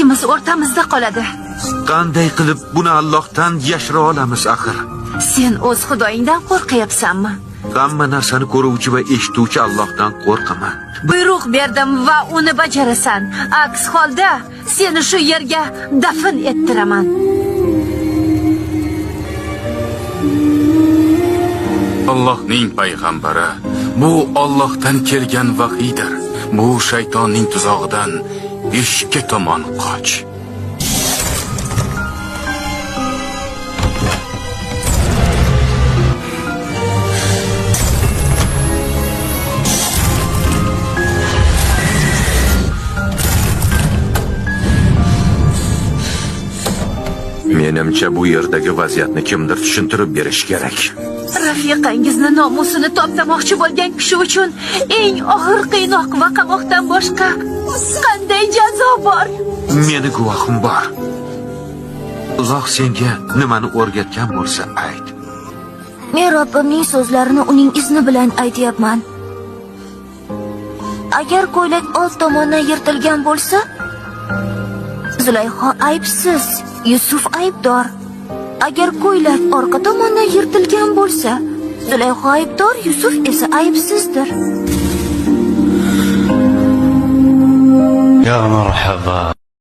ikkimiz o'rtamizda qoladi. Qanday qilib buni Allohdan yashira olamiz axir? Sen o'z xudoyingdan qo'rqyapsanmi? Hamma narsani ko'ruvchi va eshituvchi Allohdan qo'rqaman. Buyruq berdim va uni bajarasan. Aks holda seni shu yerga dafn ettiraman. Allohning payg'ambari, bu Allohdan kelgan vahiydir. Bu shaytonning tuzog'idan eshikka tomon qoch. Menimcha bu yerdagi vaziyatni kimdir tushuntirib berish kerak. Rafiqangizni nomusini toptamoqchi bo'lgan kishi uchun eng og'ir qiynoq va qamoqdan boshqa qanday jazo bor? Meni guvohim bor. Alloh senga nimani o'rgatgan bo'lsa ayt. Men Robbimning so'zlarini uning izni bilan aytyapman. Agar ko'ylak old tomondan yirtilgan bo'lsa, Zulayho aybsiz, Yusuf aybdor. Agar ko'ylak orqa tomondan yirtilgan bo'lsa, Zulayho aybdor, Yusuf esa aybsizdir. Ya marhaba.